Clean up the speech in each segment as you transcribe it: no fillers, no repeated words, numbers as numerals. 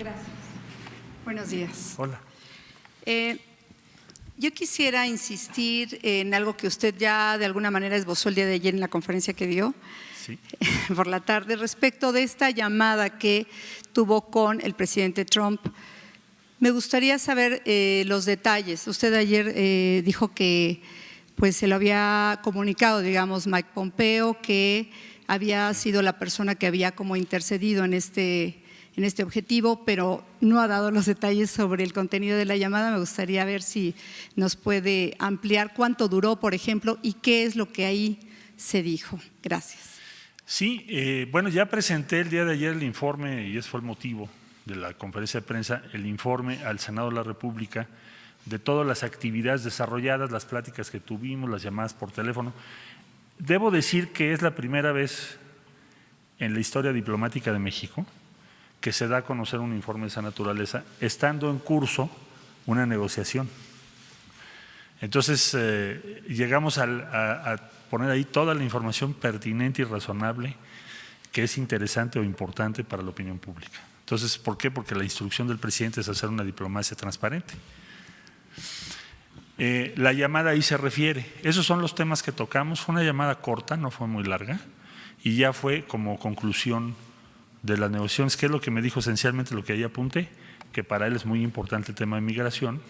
Gracias. Buenos días. Hola. Yo quisiera insistir en algo que usted ya de alguna manera esbozó el día de ayer en la conferencia que dio, Sí. por la tarde, respecto de esta llamada que tuvo con el presidente Trump. Me gustaría saber los detalles. Usted ayer dijo que pues se lo había comunicado, digamos, Mike Pompeo, que había sido la persona que había como intercedido en este objetivo, pero no ha dado los detalles sobre el contenido de la llamada. Me gustaría ver si nos puede ampliar cuánto duró, por ejemplo, y qué es lo que ahí se dijo. Gracias. Sí, bueno, ya presenté el día de ayer el informe, y ese fue el motivo de la conferencia de prensa, el informe al Senado de la República de todas las actividades desarrolladas, las pláticas que tuvimos, las llamadas por teléfono. Debo decir que es la primera vez en la historia diplomática de México que se da a conocer un informe de esa naturaleza, estando en curso una negociación. Entonces, llegamos a poner ahí toda la información pertinente y razonable que es interesante o importante para la opinión pública. Entonces, ¿por qué? Porque la instrucción del presidente es hacer una diplomacia transparente. La llamada ahí se refiere, esos son los temas que tocamos, fue una llamada corta, no fue muy larga, y ya fue como conclusión de las negociaciones, que es lo que me dijo esencialmente, lo que ahí apunté, que para él es muy importante el tema de migración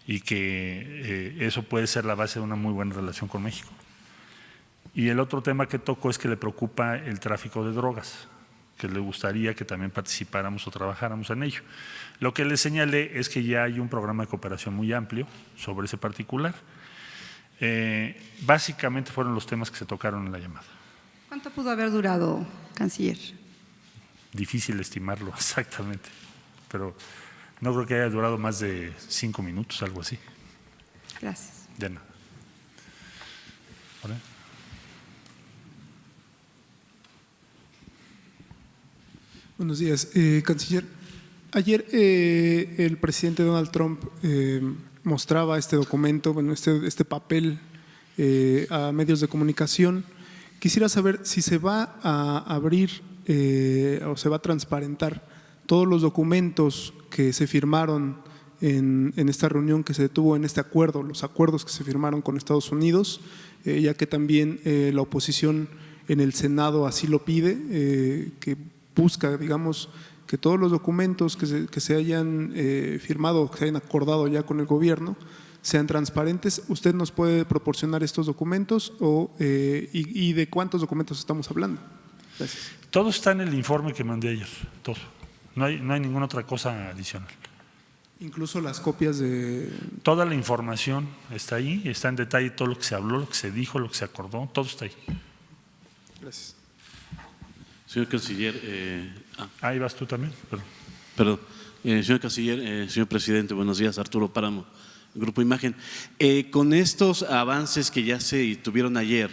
y que eso puede ser la base de una muy buena relación con México. Y el otro tema que tocó es que le preocupa el tráfico de drogas, que le gustaría que también participáramos o trabajáramos en ello. Lo que le señalé es que ya hay un programa de cooperación muy amplio sobre ese particular. Básicamente fueron los temas que se tocaron en la llamada. ¿Cuánto pudo haber durado, canciller? Difícil estimarlo exactamente, pero no creo que haya durado más de 5 minutos, algo así. Gracias. De nada. ¿Hola? Buenos días, canciller. Ayer el presidente Donald Trump mostraba este documento, bueno, este papel a medios de comunicación. Quisiera saber si se va a abrir o se va a transparentar todos los documentos que se firmaron en esta reunión que se tuvo en este acuerdo, los acuerdos que se firmaron con Estados Unidos, ya que también la oposición en el Senado así lo pide, que busca, digamos, que todos los documentos que se hayan firmado, que se hayan acordado ya con el gobierno, sean transparentes. ¿Usted nos puede proporcionar estos documentos y de cuántos documentos estamos hablando? Gracias. Todo está en el informe que mandé ayer, todo. No hay ninguna otra cosa adicional. Incluso las copias de… Toda la información está ahí, está en detalle todo lo que se habló, lo que se dijo, lo que se acordó, todo está ahí. Gracias. Señor canciller… Ahí vas tú también. Perdón. Señor canciller, señor presidente, buenos días. Arturo Páramo, Grupo Imagen. Con estos avances que ya se tuvieron ayer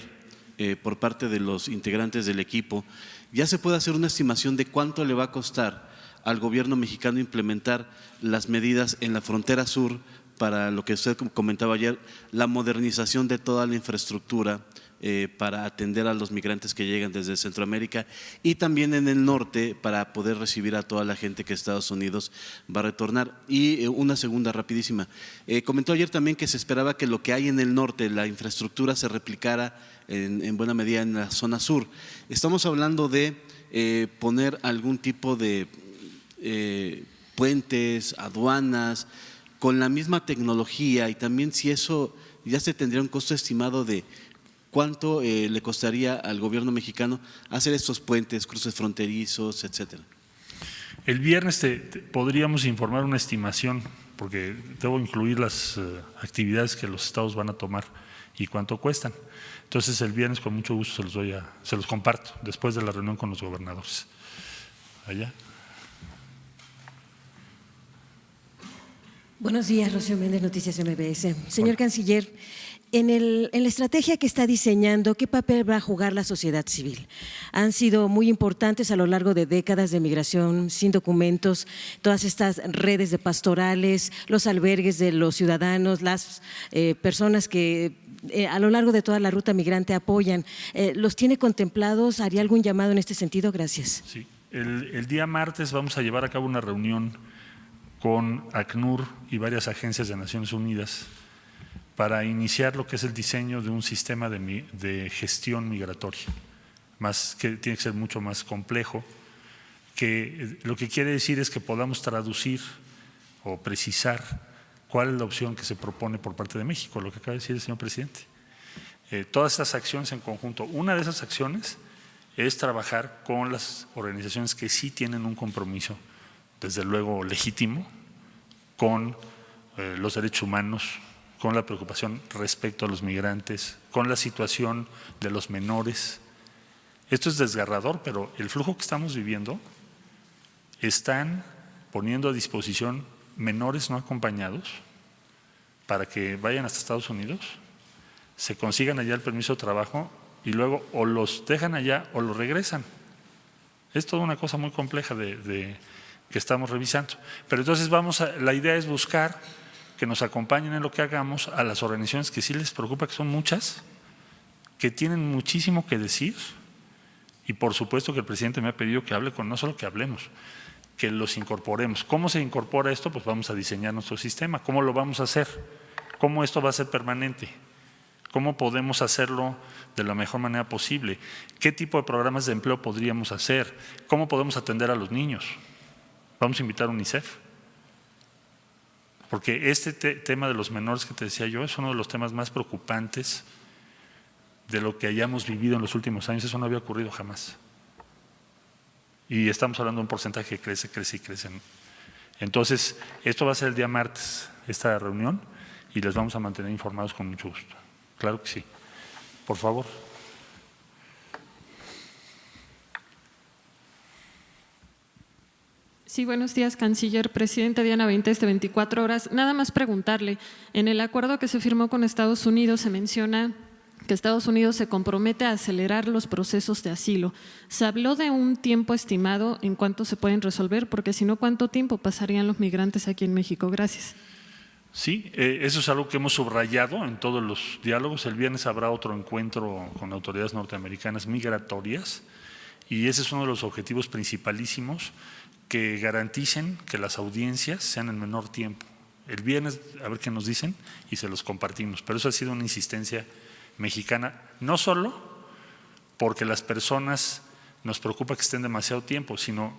por parte de los integrantes del equipo, ¿ya se puede hacer una estimación de cuánto le va a costar al gobierno mexicano implementar las medidas en la frontera sur para lo que usted comentaba ayer, la modernización de toda la infraestructura para atender a los migrantes que llegan desde Centroamérica y también en el norte para poder recibir a toda la gente que Estados Unidos va a retornar? Y una segunda rapidísima, comentó ayer también que se esperaba que lo que hay en el norte, la infraestructura, se replicara en buena medida en la zona sur. Estamos hablando de poner algún tipo de puentes, aduanas, con la misma tecnología, y también si eso ya se tendría un costo estimado de cuánto le costaría al gobierno mexicano hacer estos puentes, cruces fronterizos, etcétera. El viernes podríamos informar una estimación, porque debo incluir las actividades que los estados van a tomar y cuánto cuestan. Entonces el viernes con mucho gusto se los comparto después de la reunión con los gobernadores. Allá. Buenos días, Rocío Méndez, Noticias MBS. Señor canciller, en la estrategia que está diseñando, ¿qué papel va a jugar la sociedad civil? Han sido muy importantes a lo largo de décadas de migración sin documentos, todas estas redes de pastorales, los albergues de los ciudadanos, las personas que a lo largo de toda la ruta migrante apoyan. ¿Los tiene contemplados? ¿Haría algún llamado en este sentido? Gracias. Sí, El día martes vamos a llevar a cabo una reunión con ACNUR y varias agencias de Naciones Unidas para iniciar lo que es el diseño de un sistema de gestión migratoria, que tiene que ser mucho más complejo, que lo que quiere decir es que podamos traducir o precisar cuál es la opción que se propone por parte de México, lo que acaba de decir el señor presidente. Todas estas acciones en conjunto, una de esas acciones es trabajar con las organizaciones que sí tienen un compromiso, desde luego legítimo, con los derechos humanos, con la preocupación respecto a los migrantes, con la situación de los menores. Esto es desgarrador, pero el flujo que estamos viviendo están poniendo a disposición menores no acompañados para que vayan hasta Estados Unidos, se consigan allá el permiso de trabajo y luego o los dejan allá o los regresan. Es toda una cosa muy compleja que estamos revisando. Pero entonces la idea es buscar que nos acompañen en lo que hagamos a las organizaciones que sí les preocupa, que son muchas, que tienen muchísimo que decir, y por supuesto que el presidente me ha pedido que hable no solo que hablemos, que los incorporemos. ¿Cómo se incorpora esto? Pues vamos a diseñar nuestro sistema. ¿Cómo lo vamos a hacer? ¿Cómo esto va a ser permanente? ¿Cómo podemos hacerlo de la mejor manera posible? ¿Qué tipo de programas de empleo podríamos hacer? ¿Cómo podemos atender a los niños? Vamos a invitar a UNICEF. Porque este tema de los menores que te decía yo es uno de los temas más preocupantes de lo que hayamos vivido en los últimos años. Eso no había ocurrido jamás. Y estamos hablando de un porcentaje que crece, crece y crece. Entonces, esto va a ser el día martes, esta reunión, y les vamos a mantener informados con mucho gusto. Claro que sí. Por favor. Sí, buenos días, canciller. Presidenta Diana Benítez, de 24 horas. Nada más preguntarle, en el acuerdo que se firmó con Estados Unidos se menciona que Estados Unidos se compromete a acelerar los procesos de asilo. ¿Se habló de un tiempo estimado en cuánto se pueden resolver? Porque si no, ¿cuánto tiempo pasarían los migrantes aquí en México? Gracias. Sí, eso es algo que hemos subrayado en todos los diálogos. El viernes habrá otro encuentro con autoridades norteamericanas migratorias y ese es uno de los objetivos principalísimos, que garanticen que las audiencias sean en menor tiempo. El viernes a ver qué nos dicen y se los compartimos, pero eso ha sido una insistencia mexicana, no solo porque las personas nos preocupa que estén demasiado tiempo, sino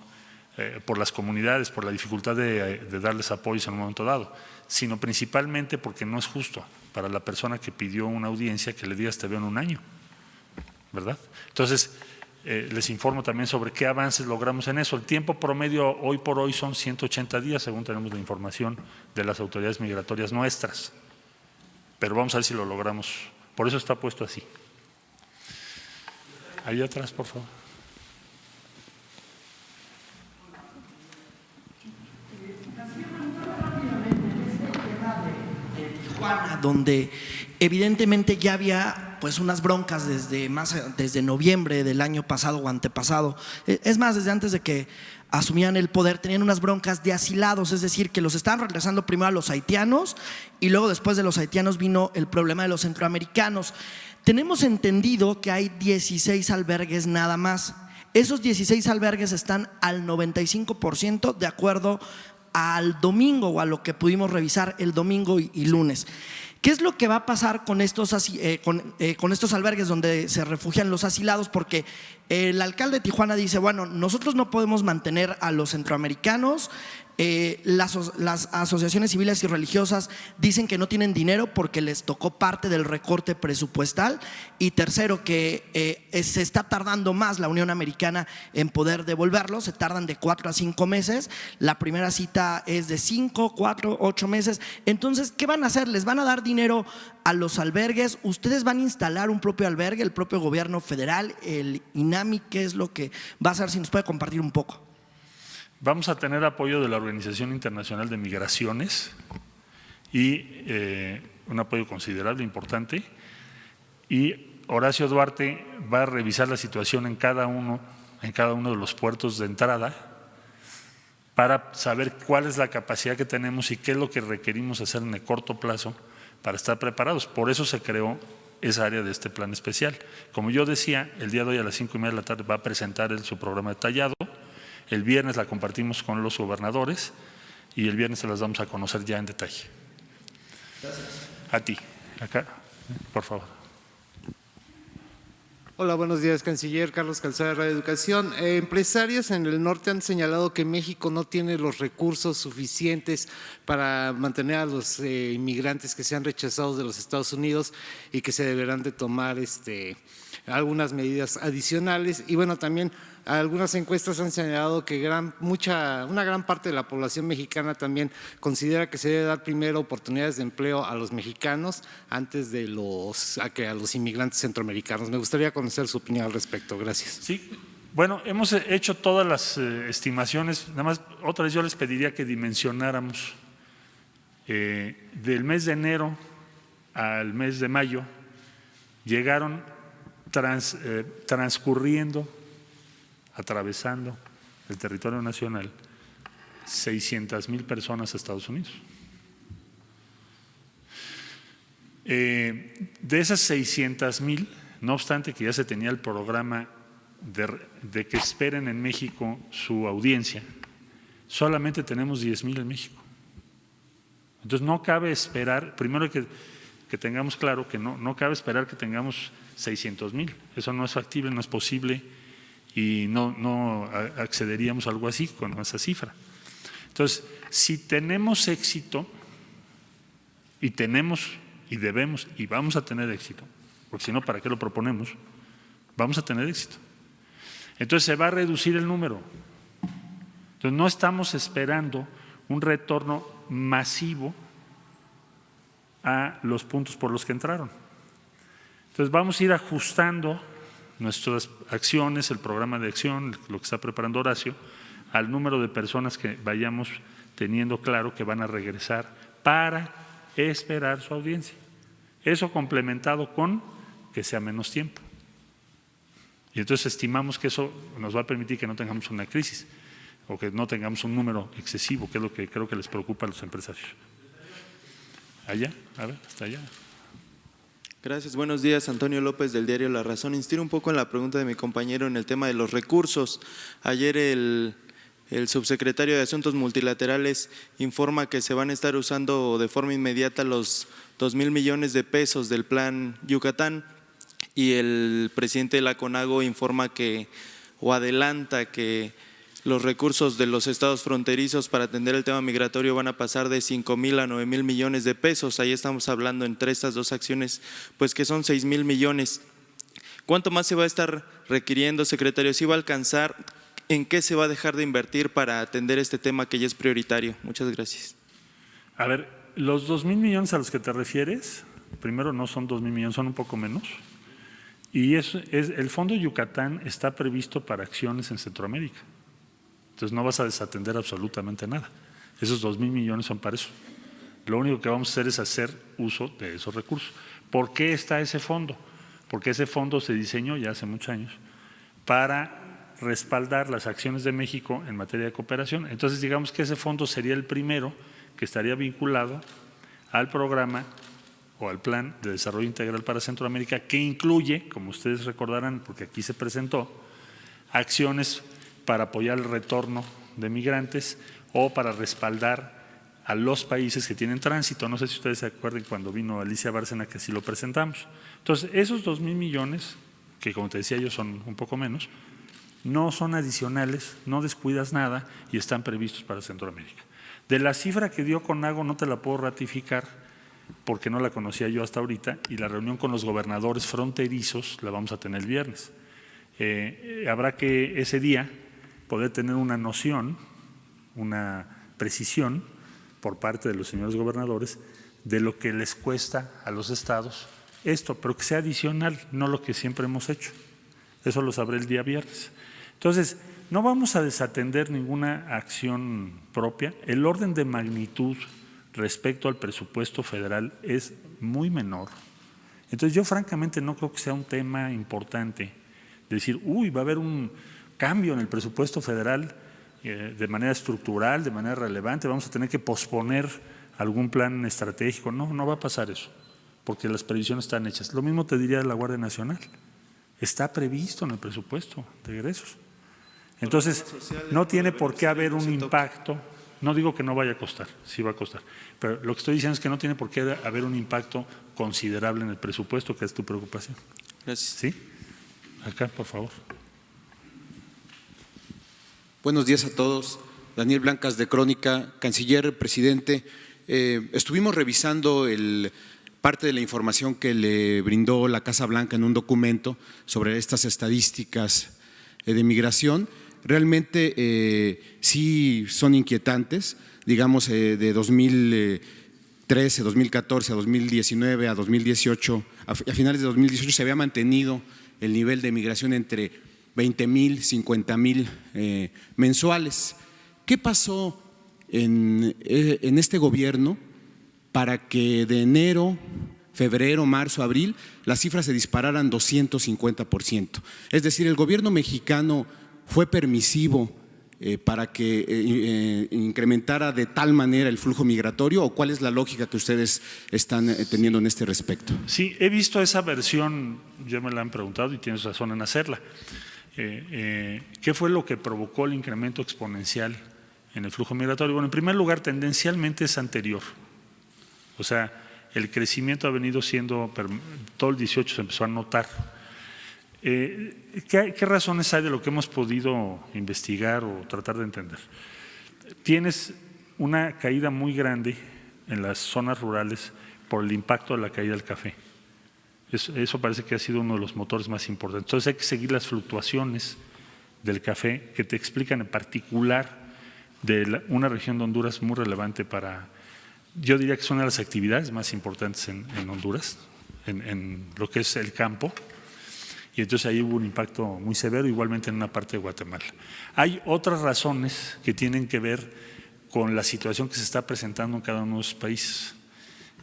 por las comunidades, por la dificultad de darles apoyos en un momento dado, sino principalmente porque no es justo para la persona que pidió una audiencia que le digas te veo en un año, ¿verdad? Entonces, les informo también sobre qué avances logramos en eso. El tiempo promedio hoy por hoy son 180 días, según tenemos la información de las autoridades migratorias nuestras, pero vamos a ver si lo logramos. Por eso está puesto así. Ahí atrás, por favor. Tijuana, donde evidentemente ya había pues unas broncas desde noviembre del año pasado o antepasado. Es más, desde antes de que asumían el poder, tenían unas broncas de asilados, es decir, que los estaban regresando primero a los haitianos y luego después de los haitianos vino el problema de los centroamericanos. Tenemos entendido que hay 16 albergues nada más. Esos 16 albergues están al 95% de acuerdo al domingo o a lo que pudimos revisar el domingo y lunes. ¿Qué es lo que va a pasar con estos albergues donde se refugian los asilados? Porque el alcalde de Tijuana dice, bueno, nosotros no podemos mantener a los centroamericanos, las asociaciones civiles y religiosas dicen que no tienen dinero porque les tocó parte del recorte presupuestal, y tercero, que se está tardando más la Unión Americana en poder devolverlos, se tardan de 4 a 5 meses, la primera cita es de 5, 4, 8 meses. Entonces, ¿qué van a hacer? ¿Les van a dar dinero a los albergues? ¿Ustedes van a instalar un propio albergue, el propio gobierno federal, el INAMI? ¿Qué es lo que va a hacer? Si nos puede compartir un poco. Vamos a tener apoyo de la Organización Internacional de Migraciones y un apoyo considerable, importante. Y Horacio Duarte va a revisar la situación en cada uno de los puertos de entrada para saber cuál es la capacidad que tenemos y qué es lo que requerimos hacer en el corto plazo para estar preparados. Por eso se creó esa área de este plan especial. Como yo decía, el día de hoy a las 5:30 de la tarde va a presentar su programa detallado El viernes la compartimos con los gobernadores y el viernes se las vamos a conocer ya en detalle. Gracias. A ti, acá, por favor. Hola, buenos días, canciller. Carlos Calzada, Radio Educación. Empresarios en el norte han señalado que México no tiene los recursos suficientes para mantener a los inmigrantes que sean rechazados de los Estados Unidos y que se deberán de tomar algunas medidas adicionales. Y bueno, también algunas encuestas han señalado que una gran parte de la población mexicana también considera que se debe dar primero oportunidades de empleo a los mexicanos antes de a los inmigrantes centroamericanos. Me gustaría conocer su opinión al respecto. Gracias. Sí, bueno, hemos hecho todas las estimaciones. Nada más, otra vez yo les pediría que dimensionáramos del mes de enero al mes de mayo, llegaron transcurriendo, atravesando el territorio nacional, 600,000 personas a Estados Unidos. De esas 600,000, no obstante que ya se tenía el programa de que esperen en México su audiencia, solamente tenemos 10,000 en México. Entonces no cabe esperar, primero que tengamos claro que no cabe esperar que tengamos 600,000, eso no es factible, no es posible y no accederíamos a algo así con esa cifra. Entonces, si tenemos éxito y debemos y vamos a tener éxito, porque si no, ¿para qué lo proponemos? Vamos a tener éxito. Entonces se va a reducir el número. Entonces no estamos esperando un retorno masivo a los puntos por los que entraron. Entonces vamos a ir ajustando nuestras acciones, el programa de acción, lo que está preparando Horacio, al número de personas que vayamos teniendo claro que van a regresar para esperar su audiencia. Eso complementado con que sea menos tiempo. Y entonces estimamos que eso nos va a permitir que no tengamos una crisis o que no tengamos un número excesivo, que es lo que creo que les preocupa a los empresarios. Allá, a ver, hasta allá. Gracias, buenos días. Antonio López del diario La Razón. Instiro un poco en la pregunta de mi compañero en el tema de los recursos. Ayer el subsecretario de Asuntos Multilaterales informa que se van a estar usando de forma inmediata los 2,000 millones de pesos del Plan Yucatán y el presidente de la CONAGO informa o adelanta que los recursos de los estados fronterizos para atender el tema migratorio van a pasar de 5,000 a 9,000 millones de pesos. Ahí estamos hablando entre estas dos acciones, pues que son 6,000 millones. ¿Cuánto más se va a estar requiriendo, secretario? ¿Sí va a alcanzar? ¿En qué se va a dejar de invertir para atender este tema que ya es prioritario? Muchas gracias. A ver, los 2,000 millones a los que te refieres, primero no son 2,000 millones, son un poco menos. Y el Fondo Yucatán está previsto para acciones en Centroamérica. Entonces no vas a desatender absolutamente nada. Esos 2,000 millones son para eso. Lo único que vamos a hacer es hacer uso de esos recursos. ¿Por qué está ese fondo? Porque ese fondo se diseñó ya hace muchos años para respaldar las acciones de México en materia de cooperación. Entonces digamos que ese fondo sería el primero que estaría vinculado al programa o al Plan de Desarrollo Integral para Centroamérica, que incluye, como ustedes recordarán, porque aquí se presentó, acciones para apoyar el retorno de migrantes o para respaldar a los países que tienen tránsito. No sé si ustedes se acuerdan cuando vino Alicia Bárcena que sí lo presentamos. Entonces, esos 2,000 millones, que como te decía yo son un poco menos, no son adicionales, no descuidas nada y están previstos para Centroamérica. De la cifra que dio CONAGO no te la puedo ratificar porque no la conocía yo hasta ahorita y la reunión con los gobernadores fronterizos la vamos a tener el viernes. Habrá que ese día poder tener una noción, una precisión por parte de los señores gobernadores de lo que les cuesta a los estados esto, pero que sea adicional, no lo que siempre hemos hecho. Eso lo sabré el día viernes. Entonces, no vamos a desatender ninguna acción propia. El orden de magnitud respecto al presupuesto federal es muy menor. Entonces, yo francamente no creo que sea un tema importante decir, va a haber un cambio en el presupuesto federal de manera estructural, de manera relevante, vamos a tener que posponer algún plan estratégico. No va a pasar eso, porque las previsiones están hechas. Lo mismo te diría de la Guardia Nacional, está previsto en el presupuesto de egresos. Entonces, no tiene por qué haber un impacto. No digo que no vaya a costar, sí va a costar, pero lo que estoy diciendo es que no tiene por qué haber un impacto considerable en el presupuesto, que es tu preocupación. Gracias. ¿Sí? Acá, por favor. Buenos días a todos. Daniel Blancas de Crónica. Canciller, presidente, estuvimos revisando parte de la información que le brindó la Casa Blanca en un documento sobre estas estadísticas de migración. Realmente sí son inquietantes, digamos, de 2013, 2014, a 2019, a 2018, a finales de 2018 se había mantenido el nivel de migración entre 20,000, 50,000 mensuales. ¿Qué pasó en este gobierno para que de enero, febrero, marzo, abril, las cifras se dispararan 250%? Es decir, el gobierno mexicano fue permisivo para que incrementara de tal manera el flujo migratorio, ¿o cuál es la lógica que ustedes están teniendo en este respecto? Sí, he visto esa versión, ya me la han preguntado y tienes razón en hacerla. ¿Qué fue lo que provocó el incremento exponencial en el flujo migratorio? Bueno, en primer lugar, tendencialmente es anterior. O sea, el crecimiento ha venido siendo, todo el 18 se empezó a notar. ¿Qué razones hay de lo que hemos podido investigar o tratar de entender? Tienes una caída muy grande en las zonas rurales por el impacto de la caída del café. Eso parece que ha sido uno de los motores más importantes. Entonces hay que seguir las fluctuaciones del café que te explican en particular de una región de Honduras muy relevante para, yo diría que es una de las actividades más importantes en Honduras, en lo que es el campo. Y entonces ahí hubo un impacto muy severo, igualmente en una parte de Guatemala. Hay otras razones que tienen que ver con la situación que se está presentando en cada uno de los países,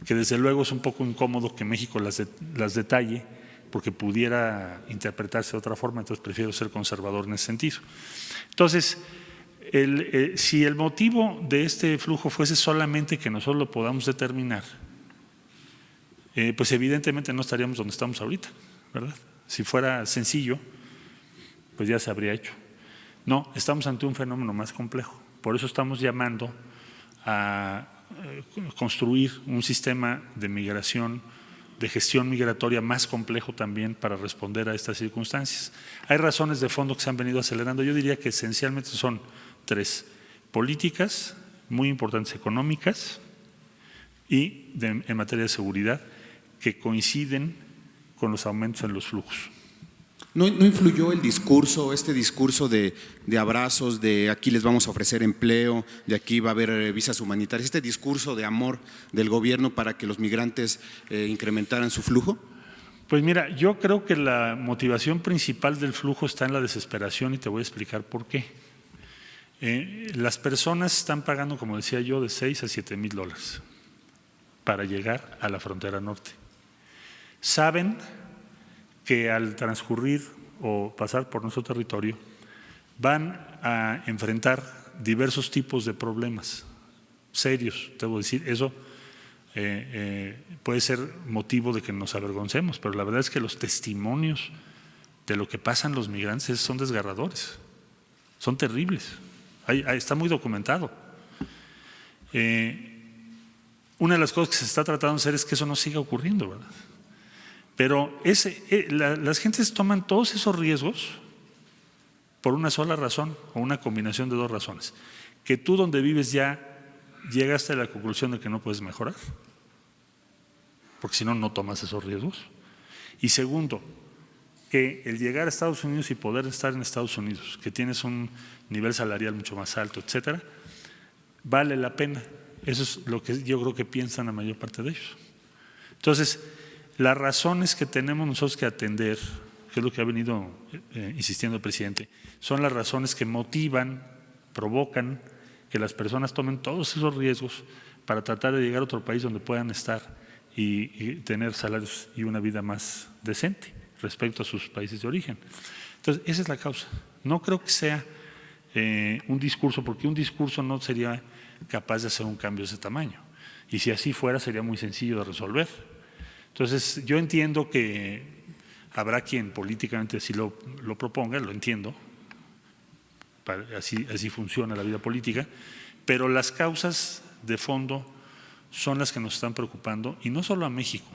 que desde luego es un poco incómodo que México las detalle, porque pudiera interpretarse de otra forma, entonces prefiero ser conservador en ese sentido. Entonces, si el motivo de este flujo fuese solamente que nosotros lo podamos determinar, pues evidentemente no estaríamos donde estamos ahorita, ¿verdad? Si fuera sencillo, pues ya se habría hecho. No, estamos ante un fenómeno más complejo. Por eso estamos llamando a construir un sistema de migración, de gestión migratoria más complejo también para responder a estas circunstancias. Hay razones de fondo que se han venido acelerando. Yo diría que esencialmente son tres: políticas muy importantes, económicas y en materia de seguridad, que coinciden con los aumentos en los flujos. ¿No influyó el discurso, este discurso de abrazos, de aquí les vamos a ofrecer empleo, de aquí va a haber visas humanitarias, este discurso de amor del gobierno para que los migrantes incrementaran su flujo? Pues mira, yo creo que la motivación principal del flujo está en la desesperación y te voy a explicar por qué. Las personas están pagando, como decía yo, de 6 a 7 mil dólares para llegar a la frontera norte. Saben que al transcurrir o pasar por nuestro territorio van a enfrentar diversos tipos de problemas serios, debo decir. Eso puede ser motivo de que nos avergoncemos, pero la verdad es que los testimonios de lo que pasan los migrantes son desgarradores, son terribles, está muy documentado. Una de las cosas que se está tratando de hacer es que eso no siga ocurriendo, ¿verdad? Pero las gentes toman todos esos riesgos por una sola razón o una combinación de dos razones. Que tú donde vives ya llegaste a la conclusión de que no puedes mejorar, porque si no, no tomas esos riesgos. Y segundo, que el llegar a Estados Unidos y poder estar en Estados Unidos, que tienes un nivel salarial mucho más alto, etcétera, vale la pena. Eso es lo que yo creo que piensan la mayor parte de ellos. Entonces, las razones que tenemos nosotros que atender, que es lo que ha venido insistiendo el presidente, son las razones que motivan, provocan que las personas tomen todos esos riesgos para tratar de llegar a otro país donde puedan estar y tener salarios y una vida más decente respecto a sus países de origen. Entonces, esa es la causa. No creo que sea un discurso, porque un discurso no sería capaz de hacer un cambio de ese tamaño. Y si así fuera, sería muy sencillo de resolver. Entonces, yo entiendo que habrá quien políticamente así lo proponga, lo entiendo, así funciona la vida política, pero las causas de fondo son las que nos están preocupando, y no solo a México.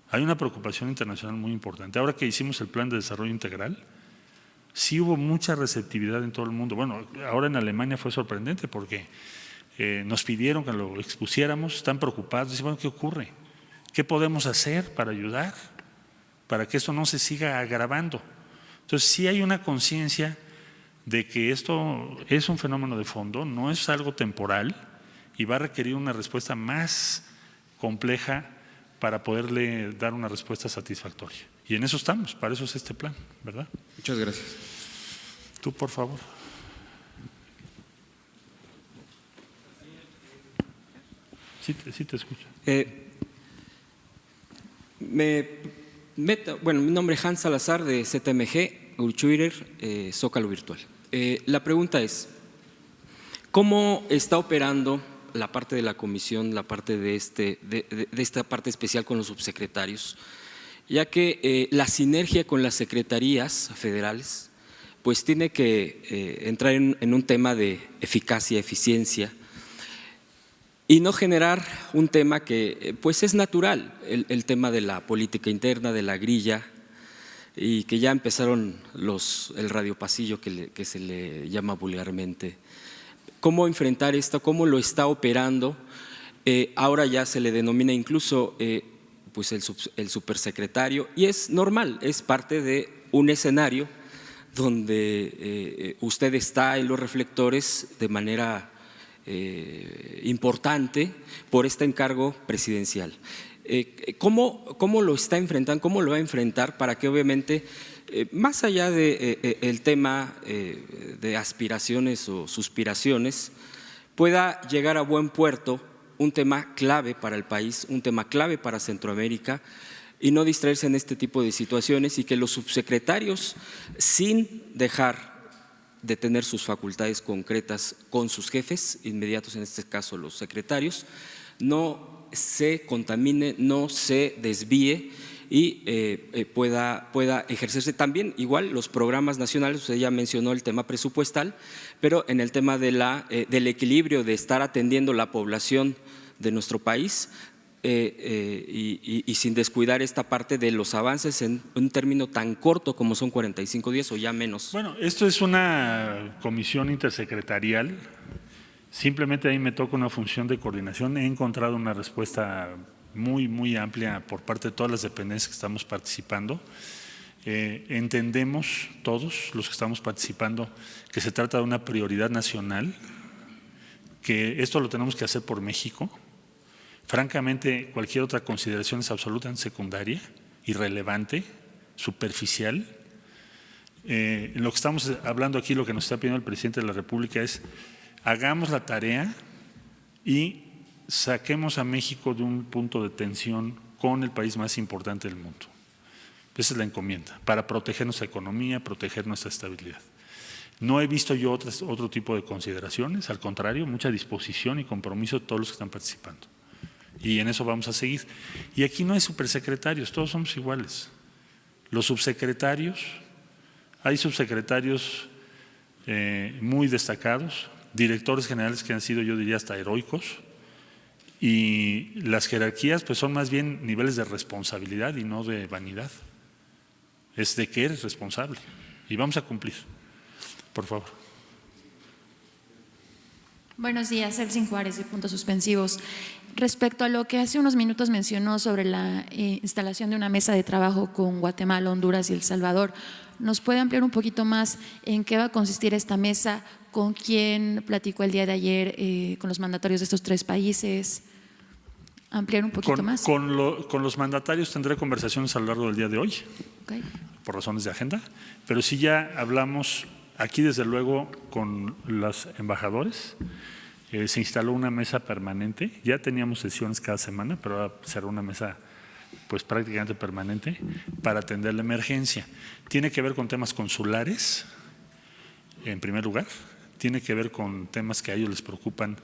Hay una preocupación internacional muy importante. Ahora que hicimos el Plan de Desarrollo Integral, sí hubo mucha receptividad en todo el mundo. Bueno, ahora en Alemania fue sorprendente porque nos pidieron que lo expusiéramos, están preocupados, dicen, bueno, ¿qué ocurre? ¿Qué podemos hacer para ayudar? Para que esto no se siga agravando. Entonces, sí hay una conciencia de que esto es un fenómeno de fondo, no es algo temporal y va a requerir una respuesta más compleja para poderle dar una respuesta satisfactoria. Y en eso estamos, para eso es este plan, ¿verdad? Muchas gracias. Tú, por favor. Sí te escucho. Bueno, mi nombre es Hans Salazar de ZMG, Twitter, Zócalo Virtual. La pregunta es, ¿cómo está operando la parte de la comisión, la parte de esta parte especial con los subsecretarios? Ya que la sinergia con las secretarías federales pues tiene que entrar en un tema de eficacia, eficiencia, y no generar un tema que pues es natural, el tema de la política interna, de la grilla, y que ya empezaron el radiopasillo que se le llama vulgarmente. ¿Cómo enfrentar esto? ¿Cómo lo está operando? Ahora ya se le denomina incluso pues el supersecretario, y es normal, es parte de un escenario donde usted está en los reflectores de manera importante por este encargo presidencial. ¿Cómo lo está enfrentando? ¿Cómo lo va a enfrentar para que obviamente, más allá de el tema de aspiraciones o suspiraciones, pueda llegar a buen puerto un tema clave para el país, un tema clave para Centroamérica, y no distraerse en este tipo de situaciones, y que los subsecretarios, sin dejar de tener sus facultades concretas con sus jefes inmediatos, en este caso los secretarios, no se contamine, no se desvíe y pueda ejercerse también igual los programas nacionales. Usted ya mencionó el tema presupuestal, pero en el tema del equilibrio, de estar atendiendo la población de nuestro país, y sin descuidar esta parte de los avances en un término tan corto como son 45 días o ya menos. Bueno, esto es una comisión intersecretarial, simplemente ahí me toca una función de coordinación. He encontrado una respuesta muy amplia por parte de todas las dependencias que estamos participando. Entendemos todos los que estamos participando que se trata de una prioridad nacional, que esto lo tenemos que hacer por México. Francamente, cualquier otra consideración es absolutamente secundaria, irrelevante, superficial. Lo que estamos hablando aquí, lo que nos está pidiendo el presidente de la República es: hagamos la tarea y saquemos a México de un punto de tensión con el país más importante del mundo. Esa es la encomienda, para proteger nuestra economía, proteger nuestra estabilidad. No he visto yo otro tipo de consideraciones, al contrario, mucha disposición y compromiso de todos los que están participando. Y en eso vamos a seguir. Y aquí no hay supersecretarios, todos somos iguales. Los subsecretarios, hay subsecretarios muy destacados, directores generales que han sido, yo diría, hasta heroicos, y las jerarquías pues son más bien niveles de responsabilidad y no de vanidad. Es de que eres responsable y vamos a cumplir. Por favor. Buenos días, Elsin Juárez de Puntos Suspensivos. Respecto a lo que hace unos minutos mencionó sobre la instalación de una mesa de trabajo con Guatemala, Honduras y El Salvador, ¿nos puede ampliar un poquito más en qué va a consistir esta mesa? ¿Con quién platicó el día de ayer con los mandatarios de estos tres países? ¿Ampliar un poquito más? Con los mandatarios tendré conversaciones a lo largo del día de hoy, Okay. Por razones de agenda, pero sí ya hablamos aquí desde luego con los embajadores. Se instaló una mesa permanente, ya teníamos sesiones cada semana, pero ahora será una mesa pues prácticamente permanente para atender la emergencia. Tiene que ver con temas consulares, en primer lugar, tiene que ver con temas que a ellos les preocupan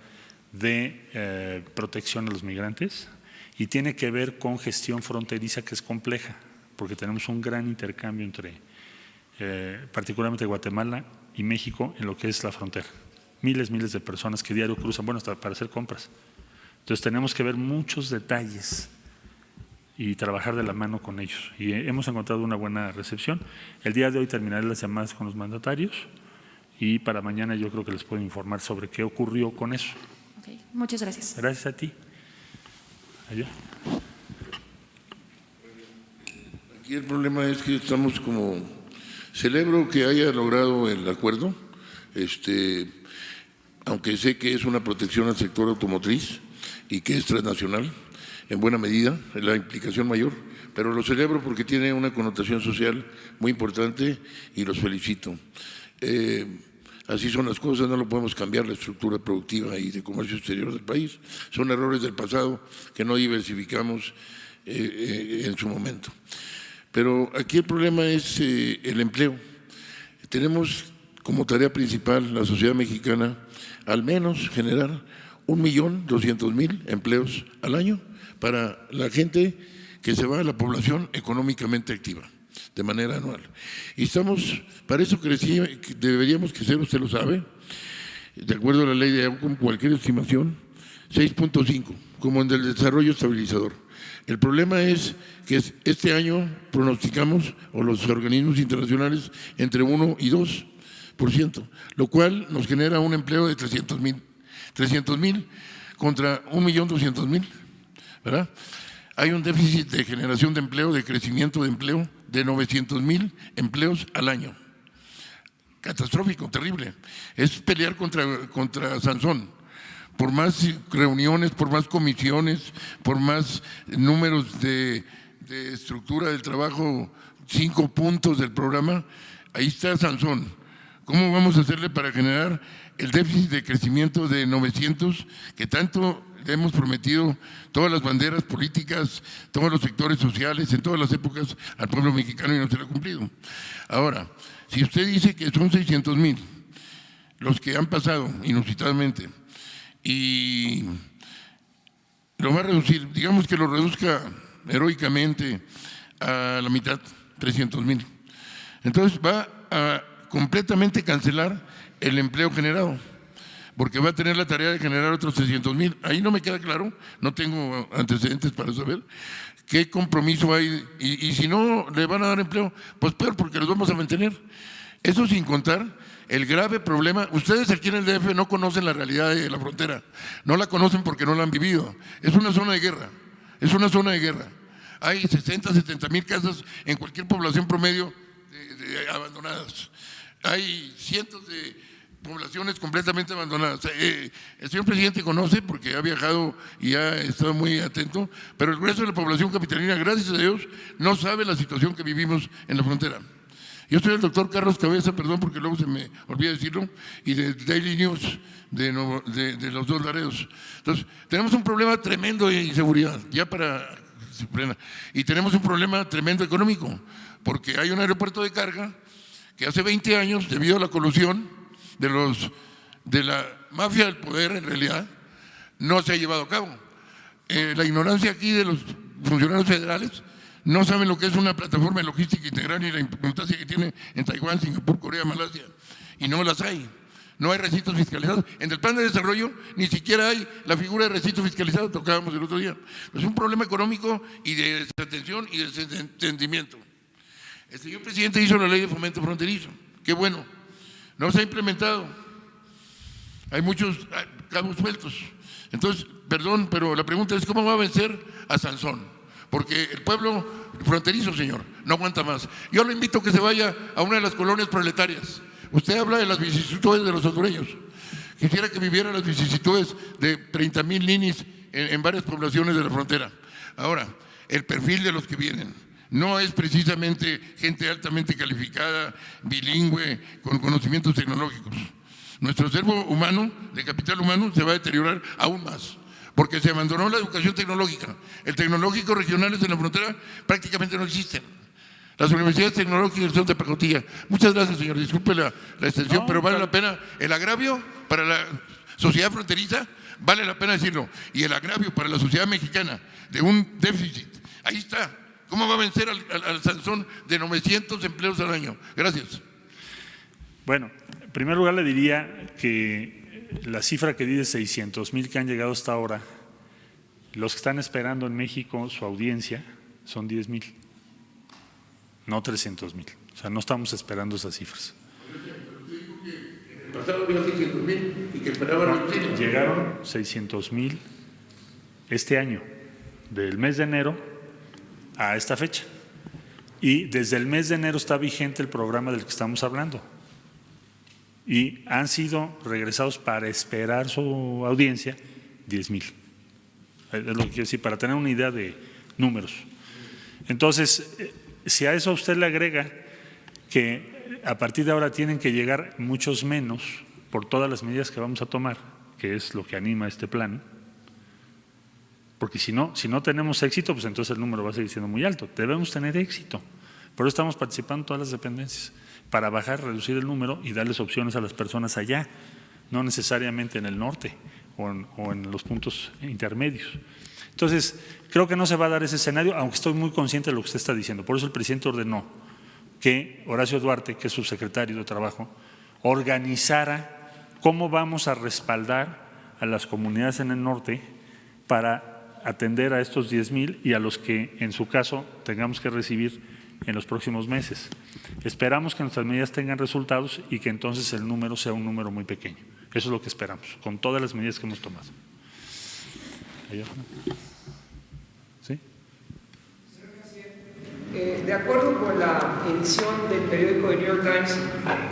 de protección a los migrantes, y tiene que ver con gestión fronteriza, que es compleja, porque tenemos un gran intercambio entre particularmente Guatemala y México en lo que es la frontera. Miles de personas que diario cruzan, bueno, hasta para hacer compras. Entonces tenemos que ver muchos detalles y trabajar de la mano con ellos. Y hemos encontrado una buena recepción. El día de hoy terminaré las llamadas con los mandatarios y para mañana yo creo que les puedo informar sobre qué ocurrió con eso. Okay. Muchas gracias. Gracias a ti. Allá. Aquí el problema es que estamos como… Celebro que haya logrado el acuerdo, aunque sé que es una protección al sector automotriz y que es transnacional, en buena medida, la implicación mayor, pero lo celebro porque tiene una connotación social muy importante y los felicito. Así son las cosas, no lo podemos cambiar la estructura productiva y de comercio exterior del país. Son errores del pasado que no diversificamos en su momento. Pero aquí el problema es el empleo. Tenemos como tarea principal la sociedad mexicana al menos generar 1.200.000 empleos al año para la gente que se va a la población económicamente activa de manera anual. Y estamos, para eso deberíamos crecer, usted lo sabe, de acuerdo a la ley de con cualquier estimación, 6.5, como en el desarrollo estabilizador. El problema es que este año pronosticamos, o los organismos internacionales, entre 1 y 2%, lo cual nos genera un empleo de 300.000 contra 1.200.000, ¿verdad? Hay un déficit de generación de empleo, de crecimiento de empleo, de 900.000 empleos al año. Catastrófico, terrible. Es pelear contra Sansón. Por más reuniones, por más comisiones, por más números de estructura del trabajo, 5 puntos del programa, ahí está Sansón. ¿Cómo vamos a hacerle para generar el déficit de crecimiento de 900 que tanto le hemos prometido todas las banderas políticas, todos los sectores sociales, en todas las épocas al pueblo mexicano y no se lo ha cumplido? Ahora, si usted dice que son 600.000 los que han pasado inusitadamente y lo va a reducir, digamos que lo reduzca heroicamente a la mitad, 300.000, entonces va a completamente cancelar el empleo generado, porque va a tener la tarea de generar otros 300.000. Ahí no me queda claro, no tengo antecedentes para saber qué compromiso hay, y si no le van a dar empleo, pues peor, porque los vamos a mantener. Eso sin contar el grave problema. Ustedes aquí en el DF no conocen la realidad de la frontera, no la conocen porque no la han vivido. Es una zona de guerra, es una zona de guerra. Hay 60, 70.000 casas en cualquier población promedio de abandonadas. Hay cientos de poblaciones completamente abandonadas. El señor presidente conoce porque ha viajado y ha estado muy atento, pero el resto de la población capitalina, gracias a Dios, no sabe la situación que vivimos en la frontera. Yo soy el doctor Carlos Cabeza, perdón porque luego se me olvida decirlo, y de Daily News de los dos Laredos. Entonces, tenemos un problema tremendo de inseguridad, ya para… y tenemos un problema tremendo económico, porque hay un aeropuerto de carga que hace 20 años, debido a la colusión de la mafia del poder, en realidad, no se ha llevado a cabo. La ignorancia aquí de los funcionarios federales no saben lo que es una plataforma de logística integral y la importancia que tiene en Taiwán, Singapur, Corea, Malasia, y no las hay. No hay recintos fiscalizados. En el plan de desarrollo ni siquiera hay la figura de recinto fiscalizado, tocábamos el otro día. Es un problema económico y de desatención y de desentendimiento. El señor presidente hizo la ley de fomento fronterizo, qué bueno, no se ha implementado, hay muchos cabos sueltos. Entonces, perdón, pero la pregunta es ¿cómo va a vencer a Sansón? Porque el pueblo fronterizo, señor, no aguanta más. Yo lo invito a que se vaya a una de las colonias proletarias. Usted habla de las vicisitudes de los hondureños. Quisiera que viviera las vicisitudes de 30.000 ninis en varias poblaciones de la frontera. Ahora, el perfil de los que vienen no es precisamente gente altamente calificada, bilingüe, con conocimientos tecnológicos. Nuestro acervo humano, de capital humano, se va a deteriorar aún más, porque se abandonó la educación tecnológica. El tecnológico regionales en la frontera prácticamente no existen. Las universidades tecnológicas son de pacotilla. Muchas gracias, señor. Disculpe la extensión, pero vale la pena. El agravio para la sociedad fronteriza, vale la pena decirlo. Y el agravio para la sociedad mexicana de un déficit. Ahí está. ¿Cómo va a vencer al Sansón de 900 empleos al año? Gracias. Bueno, primer lugar le diría que la cifra que di de 600,000 que han llegado hasta ahora, los que están esperando en México su audiencia son 10,000, no 300,000. O sea, no estamos esperando esas cifras. El pasado había 600,000 y que esperaban 800. Llegaron 600,000 este año, del mes de enero a esta fecha. Y desde el mes de enero está vigente el programa del que estamos hablando. Y han sido regresados para esperar su audiencia 10,000. Es lo que quiero decir, para tener una idea de números. Entonces, si a eso usted le agrega que a partir de ahora tienen que llegar muchos menos por todas las medidas que vamos a tomar, que es lo que anima este plan, porque si no tenemos éxito, pues entonces el número va a seguir siendo muy alto. Debemos tener éxito. Por eso estamos participando en todas las dependencias, para bajar, reducir el número y darles opciones a las personas allá, no necesariamente en el norte o en los puntos intermedios. Entonces, creo que no se va a dar ese escenario, aunque estoy muy consciente de lo que usted está diciendo. Por eso el presidente ordenó que Horacio Duarte, que es subsecretario de Trabajo, organizara cómo vamos a respaldar a las comunidades en el norte para atender a estos 10,000 y a los que en su caso tengamos que recibir en los próximos meses. Esperamos que nuestras medidas tengan resultados y que entonces el número sea un número muy pequeño. Eso es lo que esperamos, con todas las medidas que hemos tomado. ¿Sí? De acuerdo con la edición del periódico The New York Times,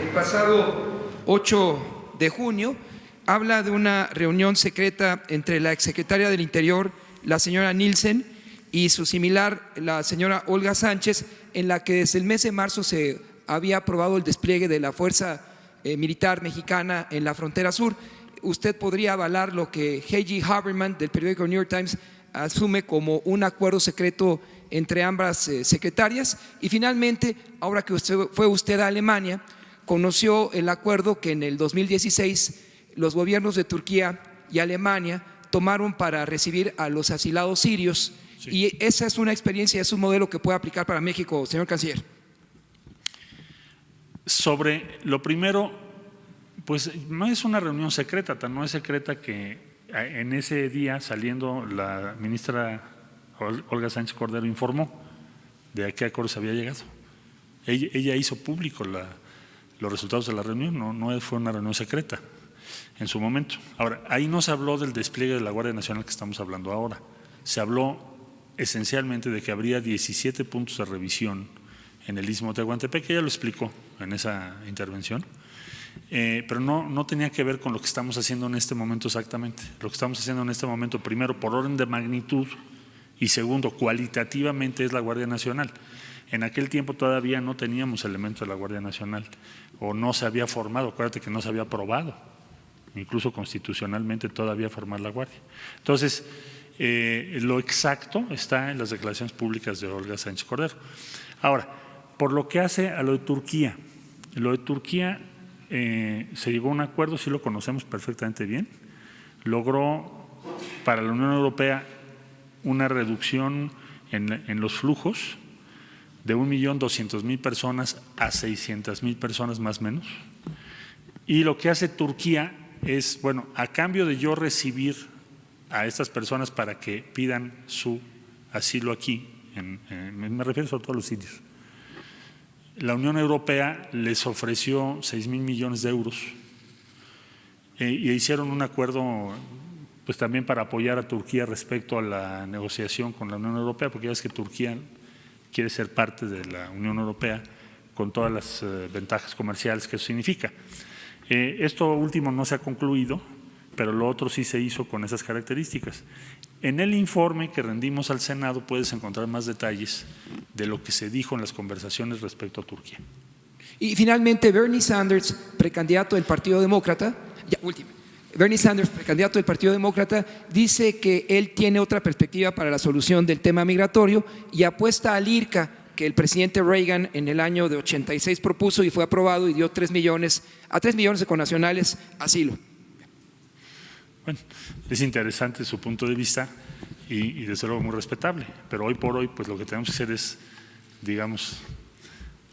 el pasado 8 de junio, habla de una reunión secreta entre la exsecretaria del Interior, la señora Nielsen, y su similar, la señora Olga Sánchez, en la que desde el mes de marzo se había aprobado el despliegue de la Fuerza Militar Mexicana en la frontera sur. ¿Usted podría avalar lo que H.G. Haberman, del periódico New York Times, asume como un acuerdo secreto entre ambas secretarias? Y finalmente, ahora que fue usted a Alemania, conoció el acuerdo que en el 2016 los gobiernos de Turquía y Alemania tomaron para recibir a los asilados sirios. Sí. Y esa es una experiencia, es un modelo que puede aplicar para México, señor canciller. Sobre lo primero, pues no es una reunión secreta, tan no es secreta que en ese día, saliendo, la ministra Olga Sánchez Cordero informó de a qué acuerdo se había llegado. Ella hizo público los resultados de la reunión, no fue una reunión secreta en su momento. Ahora, ahí no se habló del despliegue de la Guardia Nacional que estamos hablando ahora. Se habló esencialmente de que habría 17 puntos de revisión en el Istmo de Tehuantepec, que ella lo explicó en esa intervención, pero no tenía que ver con lo que estamos haciendo en este momento exactamente. Lo que estamos haciendo en este momento, primero, por orden de magnitud, y segundo, cualitativamente, es la Guardia Nacional. En aquel tiempo todavía no teníamos elementos de la Guardia Nacional, o no se había formado, acuérdate que no se había aprobado, incluso constitucionalmente todavía formar la Guardia. Entonces, lo exacto está en las declaraciones públicas de Olga Sánchez Cordero. Ahora, por lo que hace a lo de Turquía, se llegó a un acuerdo, sí lo conocemos perfectamente bien, logró para la Unión Europea una reducción en los flujos de 1.200.000 personas a 600.000 personas más o menos. Y lo que hace Turquía es, bueno, a cambio de yo recibir a estas personas para que pidan su asilo aquí, me refiero sobre todo a los sirios, la Unión Europea les ofreció 6,000 millones de euros y hicieron un acuerdo pues también para apoyar a Turquía respecto a la negociación con la Unión Europea, porque ya ves que Turquía quiere ser parte de la Unión Europea con todas las ventajas comerciales que eso significa. Esto último no se ha concluido, pero lo otro sí se hizo con esas características. En el informe que rendimos al Senado puedes encontrar más detalles de lo que se dijo en las conversaciones respecto a Turquía. Y finalmente, Bernie Sanders, precandidato del Partido Demócrata, Bernie Sanders, precandidato del Partido Demócrata, dice que él tiene otra perspectiva para la solución del tema migratorio y apuesta al IRCA, que el presidente Reagan en el año de 86 propuso y fue aprobado y dio a 3 millones de connacionales asilo. Bueno, es interesante su punto de vista y desde luego muy respetable, pero hoy por hoy pues lo que tenemos que hacer es, digamos,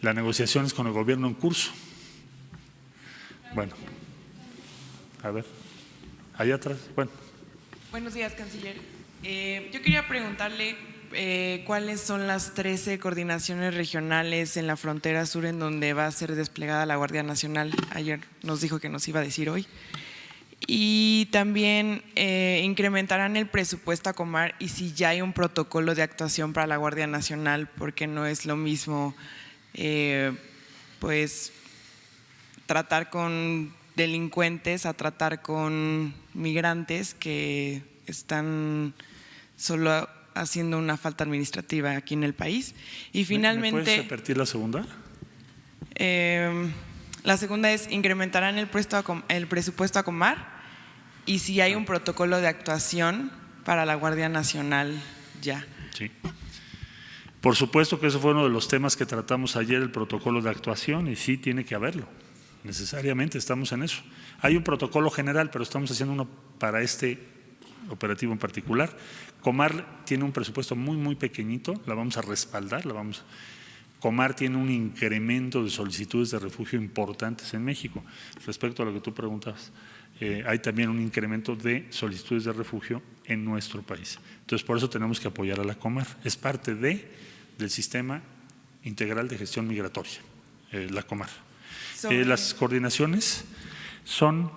las negociaciones con el gobierno en curso. Bueno, a ver, allá atrás, bueno. Buenos días, canciller. Yo quería preguntarle cuáles son las 13 coordinaciones regionales en la frontera sur en donde va a ser desplegada la Guardia Nacional. Ayer nos dijo que nos iba a decir hoy. Y también incrementarán el presupuesto a Comar y si ya hay un protocolo de actuación para la Guardia Nacional, porque no es lo mismo pues tratar con delincuentes a tratar con migrantes que están solo haciendo una falta administrativa aquí en el país. Y finalmente… ¿Me puedes repetir la segunda? La segunda es, incrementarán el presupuesto a Comar y si hay un protocolo de actuación para la Guardia Nacional ya. Sí. Por supuesto que eso fue uno de los temas que tratamos ayer, el protocolo de actuación, y sí tiene que haberlo, necesariamente estamos en eso. Hay un protocolo general, pero estamos haciendo uno para este operativo en particular. Comar tiene un presupuesto muy pequeñito, la vamos a respaldar, Comar tiene un incremento de solicitudes de refugio importantes en México. Respecto a lo que tú preguntabas, hay también un incremento de solicitudes de refugio en nuestro país. Entonces, por eso tenemos que apoyar a la Comar. Es parte del sistema integral de gestión migratoria, la Comar. Las coordinaciones son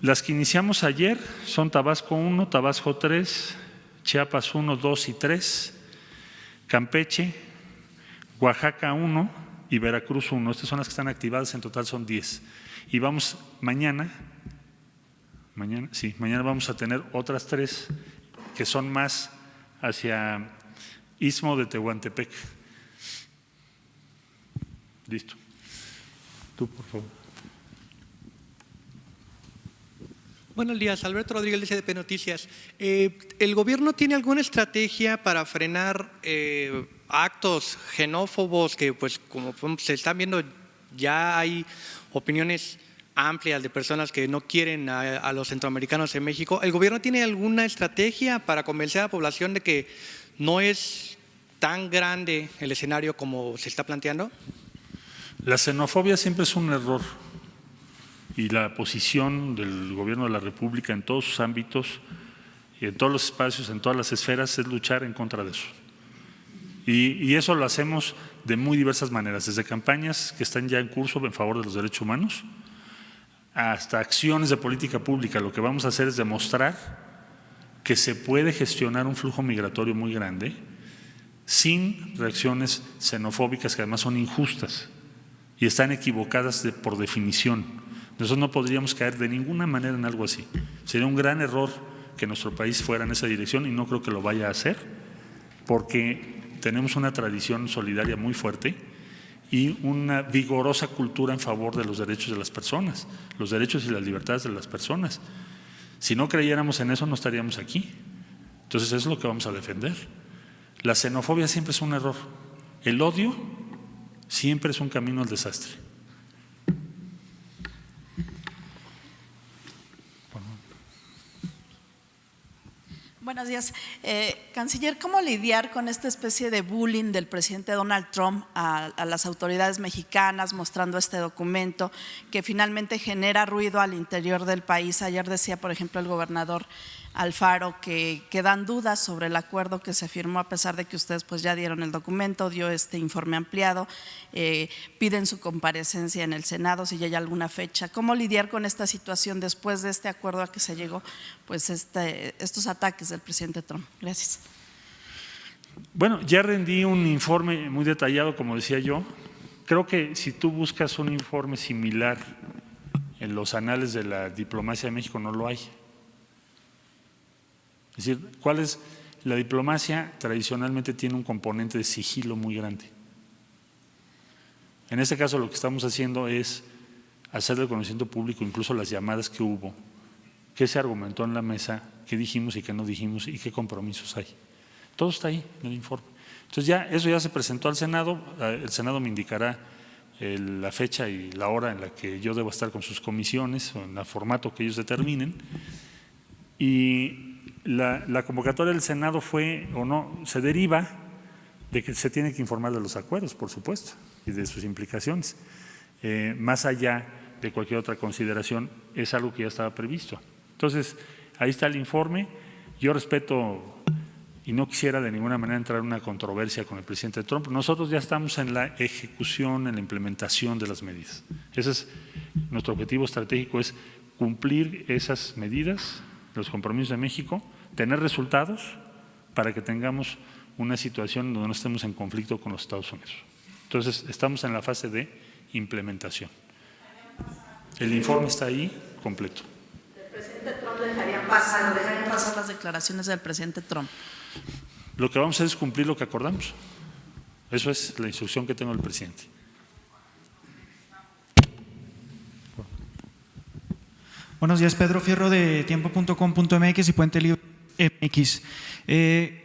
las que iniciamos ayer, son Tabasco 1, Tabasco 3, Chiapas 1, 2 y 3, Campeche, Oaxaca 1 y Veracruz 1. Estas son las que están activadas, en total son 10. Y vamos mañana vamos a tener otras 3 que son más hacia Istmo de Tehuantepec. Listo. Tú, por favor. Buenos días, Alberto Rodríguez de CDP Noticias. ¿El gobierno tiene alguna estrategia para frenar actos xenófobos que, pues, como se están viendo, ya hay opiniones amplias de personas que no quieren a los centroamericanos en México? ¿El gobierno tiene alguna estrategia para convencer a la población de que no es tan grande el escenario como se está planteando? La xenofobia siempre es un error y la posición del gobierno de la República en todos sus ámbitos y en todos los espacios, en todas las esferas, es luchar en contra de eso. Y eso lo hacemos de muy diversas maneras, desde campañas que están ya en curso en favor de los derechos humanos hasta acciones de política pública. Lo que vamos a hacer es demostrar que se puede gestionar un flujo migratorio muy grande sin reacciones xenofóbicas que además son injustas y están equivocadas por definición. Nosotros no podríamos caer de ninguna manera en algo así. Sería un gran error que nuestro país fuera en esa dirección y no creo que lo vaya a hacer, porque tenemos una tradición solidaria muy fuerte y una vigorosa cultura en favor de los derechos de las personas, los derechos y las libertades de las personas. Si no creyéramos en eso, no estaríamos aquí. Entonces, eso es lo que vamos a defender. La xenofobia siempre es un error. El odio siempre es un camino al desastre. Buenos días. Canciller, ¿cómo lidiar con esta especie de bullying del presidente Donald Trump a las autoridades mexicanas mostrando este documento que finalmente genera ruido al interior del país? Ayer decía, por ejemplo, el gobernador Alfaro que dan dudas sobre el acuerdo que se firmó a pesar de que ustedes pues ya dieron el documento, dio este informe ampliado, piden su comparecencia en el Senado si ya hay alguna fecha. ¿Cómo lidiar con esta situación después de este acuerdo a que se llegó, pues estos ataques del presidente Trump? Gracias. Bueno, ya rendí un informe muy detallado, como decía yo. Creo que si tú buscas un informe similar en los anales de la diplomacia de México, no lo hay. Es decir, ¿cuál es? La diplomacia tradicionalmente tiene un componente de sigilo muy grande. En este caso lo que estamos haciendo es hacer de conocimiento público incluso las llamadas que hubo, qué se argumentó en la mesa, qué dijimos y qué no dijimos y qué compromisos hay. Todo está ahí en el informe. Entonces eso ya se presentó al Senado, el Senado me indicará la fecha y la hora en la que yo debo estar con sus comisiones o en el formato que ellos determinen. Y la convocatoria del Senado fue o no, se deriva de que se tiene que informar de los acuerdos, por supuesto, y de sus implicaciones, más allá de cualquier otra consideración, es algo que ya estaba previsto. Entonces, ahí está el informe. Yo respeto y no quisiera de ninguna manera entrar en una controversia con el presidente Trump. Nosotros ya estamos en la ejecución, en la implementación de las medidas. Ese es nuestro objetivo estratégico, es cumplir esas medidas, los compromisos de México, tener resultados para que tengamos una situación donde no estemos en conflicto con los Estados Unidos. Entonces, estamos en la fase de implementación. El informe está ahí completo. ¿El presidente Trump dejarían pasar las declaraciones del presidente Trump? Lo que vamos a hacer es cumplir lo que acordamos. Eso es la instrucción que tengo del presidente. Buenos días, Pedro Fierro de tiempo.com.mx y Puente Libre MX.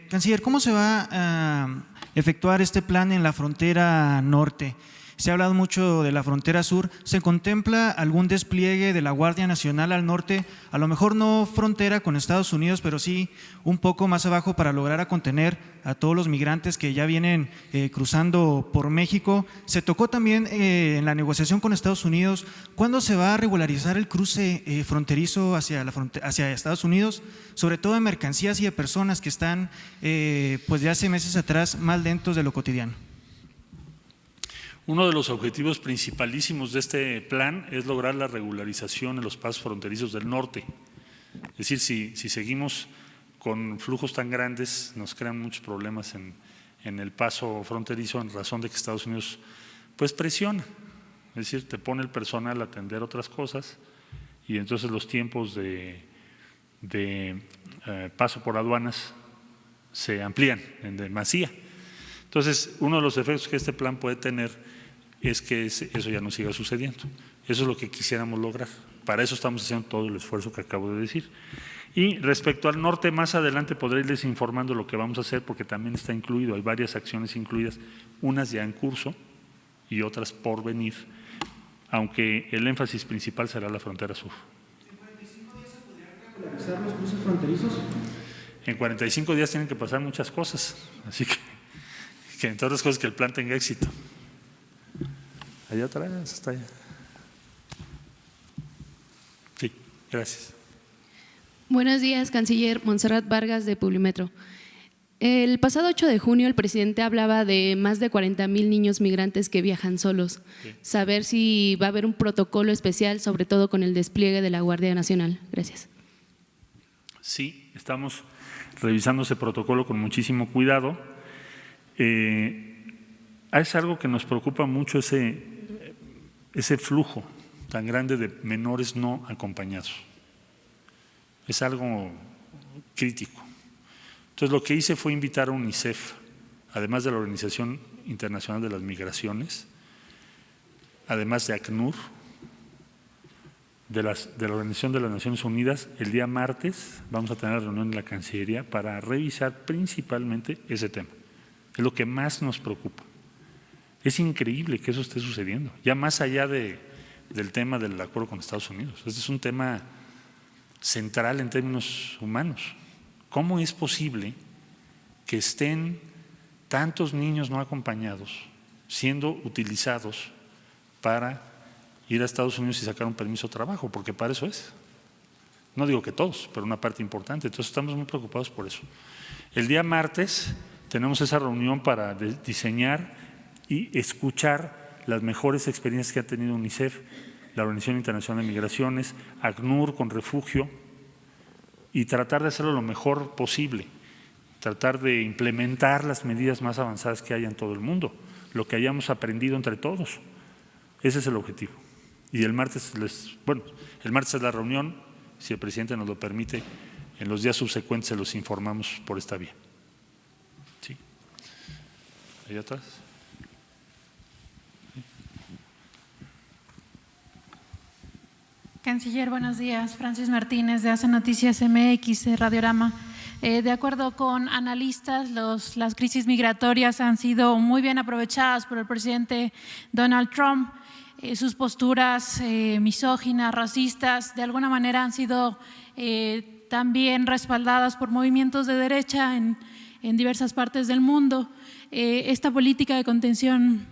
Canciller, ¿cómo se va a efectuar este plan en la frontera norte? Se ha hablado mucho de la frontera sur. ¿Se contempla algún despliegue de la Guardia Nacional al norte? A lo mejor no frontera con Estados Unidos, pero sí un poco más abajo para lograr contener a todos los migrantes que ya vienen cruzando por México. Se tocó también en la negociación con Estados Unidos. ¿Cuándo se va a regularizar el cruce fronterizo hacia Estados Unidos? Sobre todo de mercancías y de personas que están pues de hace meses atrás más lentos de lo cotidiano. Uno de los objetivos principalísimos de este plan es lograr la regularización en los pasos fronterizos del norte. Es decir, si seguimos con flujos tan grandes, nos crean muchos problemas en el paso fronterizo en razón de que Estados Unidos pues presiona. Es decir, te pone el personal a atender otras cosas y entonces los tiempos de paso por aduanas se amplían en demasía. Entonces, uno de los efectos que este plan puede tener es que eso ya no siga sucediendo. Eso es lo que quisiéramos lograr. Para eso estamos haciendo todo el esfuerzo que acabo de decir. Y respecto al norte, más adelante podré irles informando lo que vamos a hacer porque también está incluido, hay varias acciones incluidas, unas ya en curso y otras por venir, aunque el énfasis principal será la frontera sur. ¿En 45 días se podrían regularizar los cruces fronterizos? En 45 días tienen que pasar muchas cosas, así que entre otras cosas que el plan tenga éxito. Allá atrás, hasta allá. Sí, gracias. Buenos días, canciller. Montserrat Vargas de Publimetro. El pasado 8 de junio el presidente hablaba de más de 40,000 niños migrantes que viajan solos. Sí. Saber si va a haber un protocolo especial, sobre todo con el despliegue de la Guardia Nacional. Gracias. Sí, estamos revisando ese protocolo con muchísimo cuidado. Es algo que nos preocupa mucho, ese flujo tan grande de menores no acompañados. Es algo crítico. Entonces, lo que hice fue invitar a UNICEF, además de la Organización Internacional de las Migraciones, además de ACNUR, de la Organización de las Naciones Unidas, el día martes vamos a tener reunión en la Cancillería para revisar principalmente ese tema. Es lo que más nos preocupa. Es increíble que eso esté sucediendo, ya más allá del tema del acuerdo con Estados Unidos. Este es un tema central en términos humanos. ¿Cómo es posible que estén tantos niños no acompañados siendo utilizados para ir a Estados Unidos y sacar un permiso de trabajo? Porque para eso es. No digo que todos, pero una parte importante. Entonces estamos muy preocupados por eso. El día martes tenemos esa reunión para diseñar y escuchar las mejores experiencias que ha tenido UNICEF, la Organización Internacional de Migraciones, ACNUR con refugio, y tratar de hacerlo lo mejor posible, tratar de implementar las medidas más avanzadas que haya en todo el mundo, lo que hayamos aprendido entre todos. Ese es el objetivo. Y el martes es la reunión, si el presidente nos lo permite, en los días subsecuentes se los informamos por esta vía. Sí. Allá atrás. Canciller, buenos días. Francis Martínez de Hace Noticias MX de Radiorama. De acuerdo con analistas, las crisis migratorias han sido muy bien aprovechadas por el presidente Donald Trump. Sus posturas misóginas, racistas, de alguna manera han sido también respaldadas por movimientos de derecha en diversas partes del mundo. Esta política de contención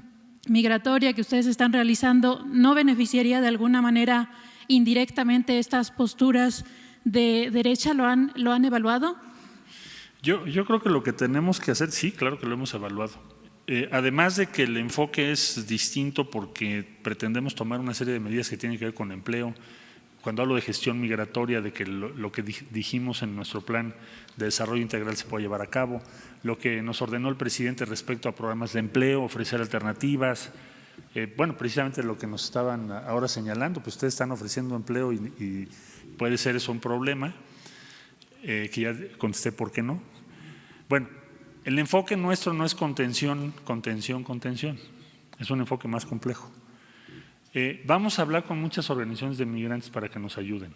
migratoria que ustedes están realizando no beneficiaría de alguna manera indirectamente estas posturas de derecha? ¿Lo han evaluado? Yo creo que lo que tenemos que hacer, sí, claro que lo hemos evaluado. Además de que el enfoque es distinto porque pretendemos tomar una serie de medidas que tienen que ver con empleo. Cuando hablo de gestión migratoria, de que lo que dijimos en nuestro plan de desarrollo integral se puede llevar a cabo, lo que nos ordenó el presidente respecto a programas de empleo, ofrecer alternativas, bueno, precisamente lo que nos estaban ahora señalando, pues ustedes están ofreciendo empleo y puede ser eso un problema, que ya contesté por qué no. Bueno, el enfoque nuestro no es contención, es un enfoque más complejo. Vamos a hablar con muchas organizaciones de migrantes para que nos ayuden,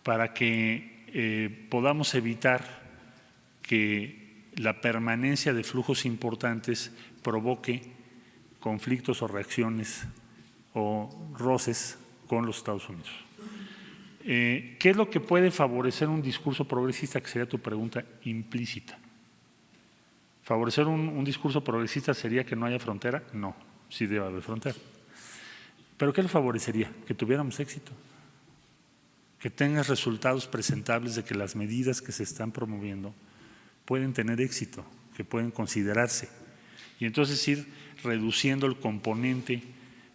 para que podamos evitar que la permanencia de flujos importantes provoque conflictos o reacciones o roces con los Estados Unidos. ¿Qué es lo que puede favorecer un discurso progresista? Que sería tu pregunta implícita. ¿Favorecer un discurso progresista sería que no haya frontera? No, sí debe haber frontera. ¿Pero qué le favorecería? Que tuviéramos éxito, que tengas resultados presentables de que las medidas que se están promoviendo pueden tener éxito, que pueden considerarse. Y entonces ir reduciendo el componente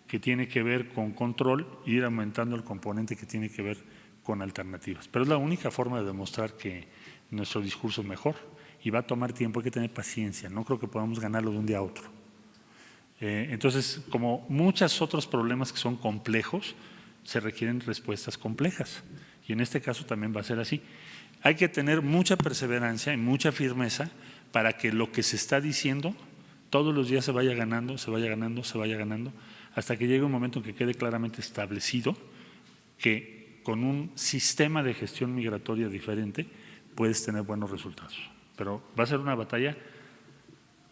que tiene que ver con control e ir aumentando el componente que tiene que ver con alternativas. Pero es la única forma de demostrar que nuestro discurso es mejor y va a tomar tiempo, hay que tener paciencia, no creo que podamos ganarlo de un día a otro. Entonces, como muchos otros problemas que son complejos, se requieren respuestas complejas y en este caso también va a ser así. Hay que tener mucha perseverancia y mucha firmeza para que lo que se está diciendo todos los días se vaya ganando, hasta que llegue un momento en que quede claramente establecido que con un sistema de gestión migratoria diferente puedes tener buenos resultados. Pero va a ser una batalla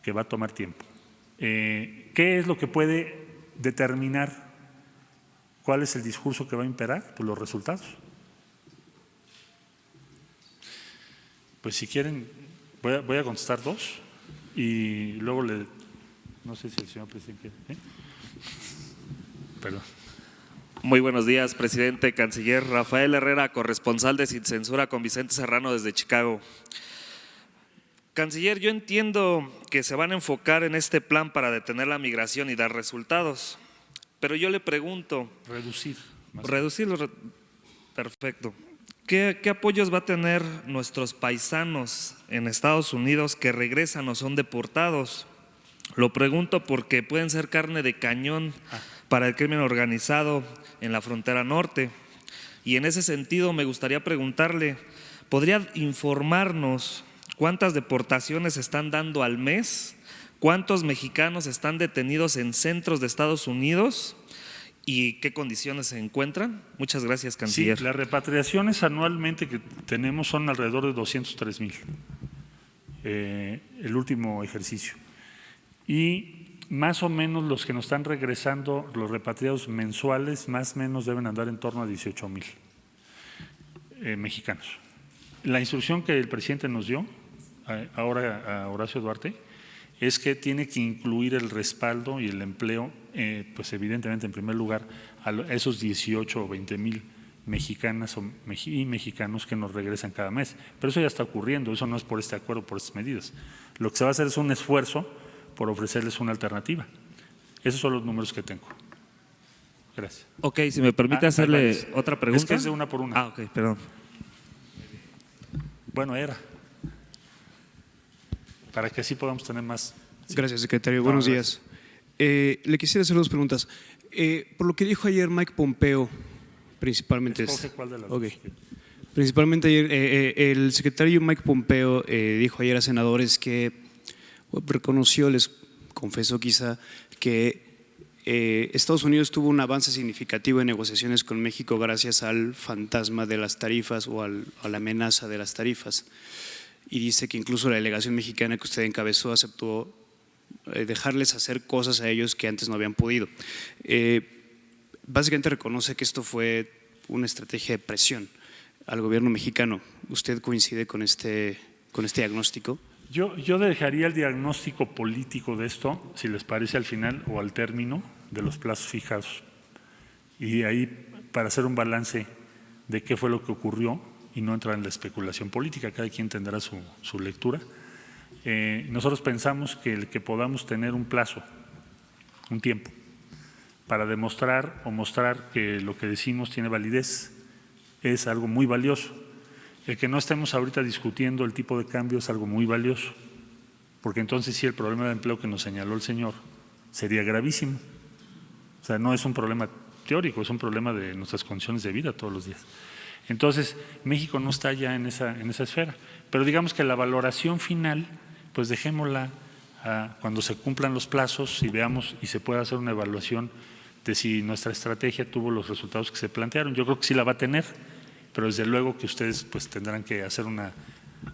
que va a tomar tiempo. ¿Qué es lo que puede determinar cuál es el discurso que va a imperar? Pues los resultados. Pues si quieren, voy a contestar dos y luego no sé si el señor presidente quiere. Perdón. Muy buenos días, presidente, canciller. Rafael Herrera, corresponsal de Sin Censura con Vicente Serrano desde Chicago. Canciller, yo entiendo que se van a enfocar en este plan para detener la migración y dar resultados, pero yo le pregunto… Reducirlo, perfecto. ¿Qué apoyos va a tener nuestros paisanos en Estados Unidos que regresan o son deportados? Lo pregunto porque pueden ser carne de cañón para el crimen organizado en la frontera norte. Y en ese sentido me gustaría preguntarle, ¿podría informarnos cuántas deportaciones se están dando al mes? ¿Cuántos mexicanos están detenidos en centros de Estados Unidos? ¿Y qué condiciones se encuentran? Muchas gracias, canciller. Sí, las repatriaciones anualmente que tenemos son alrededor de 203,000, el último ejercicio. Y más o menos los que nos están regresando, los repatriados mensuales, más o menos deben andar en torno a 18,000 mexicanos. La instrucción que el presidente nos dio ahora a Horacio Duarte es que tiene que incluir el respaldo y el empleo, pues evidentemente en primer lugar a esos 18 o 20,000 mexicanas y mexicanos que nos regresan cada mes. Pero eso ya está ocurriendo, eso no es por este acuerdo, por estas medidas. Lo que se va a hacer es un esfuerzo por ofrecerles una alternativa. Esos son los números que tengo. Gracias. Ok, si me permite hacerle otra pregunta. Es que es de una por una. Ok, perdón. Bueno, para que así podamos tener más. Gracias, secretario. Buenos días. Le quisiera hacer dos preguntas. Por lo que dijo ayer Mike Pompeo, principalmente… ¿Cuál de las dos? Principalmente ayer, el secretario Mike Pompeo dijo ayer a senadores que reconoció, les confesó quizá, que Estados Unidos tuvo un avance significativo en negociaciones con México gracias al fantasma de las tarifas o a la amenaza de las tarifas. Y dice que incluso la delegación mexicana que usted encabezó aceptó dejarles hacer cosas a ellos que antes no habían podido. Básicamente reconoce que esto fue una estrategia de presión al gobierno mexicano. ¿Usted coincide con este diagnóstico? Yo dejaría el diagnóstico político de esto, si les parece, al final o al término de los plazos fijados. Y ahí, para hacer un balance de qué fue lo que ocurrió y no entrar en la especulación política, cada quien tendrá su lectura. Nosotros pensamos que el que podamos tener un plazo, un tiempo, para demostrar o mostrar que lo que decimos tiene validez, es algo muy valioso. El que no estemos ahorita discutiendo el tipo de cambio es algo muy valioso, porque entonces sí el problema de empleo que nos señaló el señor sería gravísimo. O sea, no es un problema teórico, es un problema de nuestras condiciones de vida todos los días. Entonces, México no está ya en esa esfera, pero digamos que la valoración final, pues dejémosla cuando se cumplan los plazos y veamos y se pueda hacer una evaluación de si nuestra estrategia tuvo los resultados que se plantearon. Yo creo que sí la va a tener, pero desde luego que ustedes pues tendrán que hacer una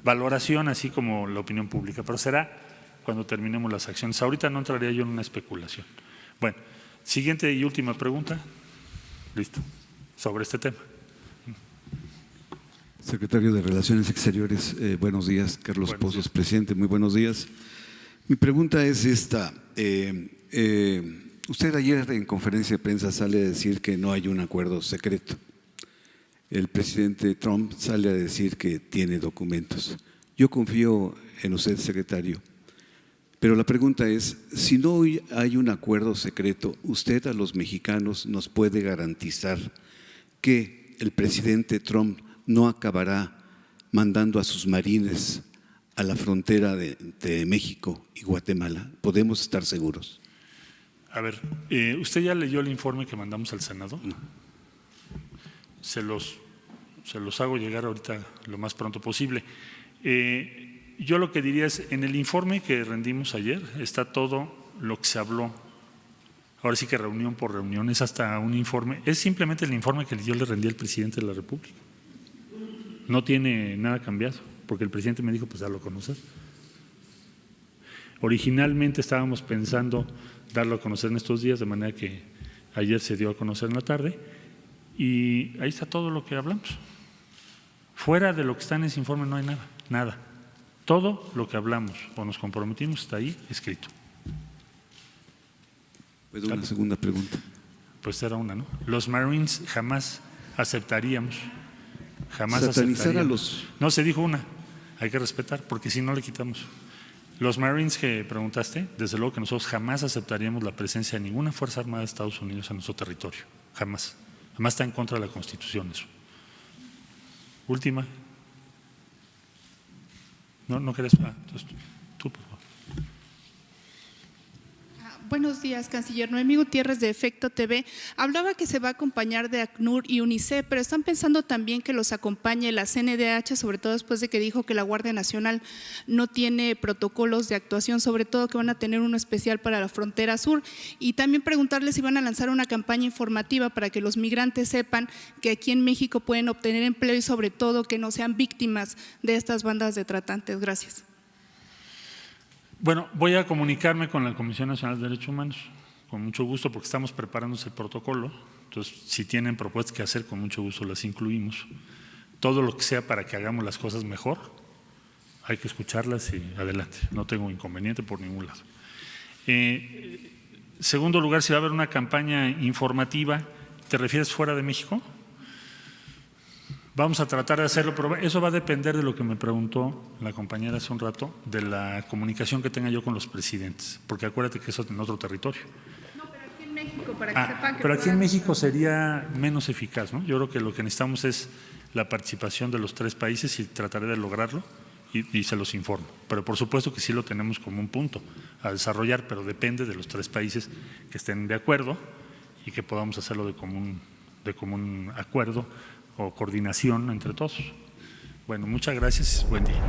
valoración así como la opinión pública, pero será cuando terminemos las acciones. Ahorita no entraría yo en una especulación. Bueno, siguiente y última pregunta. Listo. Sobre este tema. Secretario de Relaciones Exteriores, buenos días. Carlos Pozos, presidente, muy buenos días. Mi pregunta es esta. Usted ayer en conferencia de prensa sale a decir que no hay un acuerdo secreto. El presidente Trump sale a decir que tiene documentos. Yo confío en usted, secretario, pero la pregunta es, si no hay un acuerdo secreto, ¿usted a los mexicanos nos puede garantizar que el presidente Trump no acabará mandando a sus marines a la frontera de México y Guatemala? ¿Podemos estar seguros? A ver, ¿usted ya leyó el informe que mandamos al Senado? No. Se los hago llegar ahorita lo más pronto posible. Yo lo que diría es, en el informe que rendimos ayer está todo lo que se habló. Ahora sí que reunión por reunión, es hasta un informe, es simplemente el informe que yo le rendí al presidente de la República. No tiene nada cambiado, porque el presidente me dijo, pues ya lo conoces. Originalmente estábamos pensando darlo a conocer en estos días, de manera que ayer se dio a conocer en la tarde, y ahí está todo lo que hablamos. Fuera de lo que está en ese informe no hay nada, nada. Todo lo que hablamos o nos comprometimos está ahí escrito. ¿Puedo una segunda pregunta? Pues era una, ¿no? Los Marines jamás aceptaríamos. Jamás Satanizar aceptaríamos. a los… No, se dijo una, hay que respetar, porque si no le quitamos. Los Marines que preguntaste, desde luego que nosotros jamás aceptaríamos la presencia de ninguna Fuerza Armada de Estados Unidos en nuestro territorio, jamás. Jamás está en contra de la Constitución eso. Última. No querés. Entonces, tú, por favor. Buenos días, canciller. Noemí Gutiérrez de Efecto TV. Hablaba que se va a acompañar de ACNUR y UNICEF, pero están pensando también que los acompañe la CNDH, sobre todo después de que dijo que la Guardia Nacional no tiene protocolos de actuación, sobre todo que van a tener uno especial para la frontera sur. Y también preguntarles si van a lanzar una campaña informativa para que los migrantes sepan que aquí en México pueden obtener empleo y sobre todo que no sean víctimas de estas bandas de tratantes. Gracias. Bueno, voy a comunicarme con la Comisión Nacional de Derechos Humanos, con mucho gusto, porque estamos preparando ese protocolo. Entonces, si tienen propuestas que hacer, con mucho gusto las incluimos. Todo lo que sea para que hagamos las cosas mejor, hay que escucharlas y adelante. No tengo inconveniente por ningún lado. Segundo lugar, si va a haber una campaña informativa, ¿te refieres fuera de México? Vamos a tratar de hacerlo, pero eso va a depender de lo que me preguntó la compañera hace un rato, de la comunicación que tenga yo con los presidentes, porque acuérdate que eso es en otro territorio. No, pero aquí en México, para que sepan que… Pero aquí en México sería menos eficaz, ¿no? Yo creo que lo que necesitamos es la participación de los tres países y trataré de lograrlo y se los informo. Pero por supuesto que sí lo tenemos como un punto a desarrollar, pero depende de los tres países que estén de acuerdo y que podamos hacerlo de común acuerdo o coordinación entre todos. Bueno, muchas gracias. Buen día.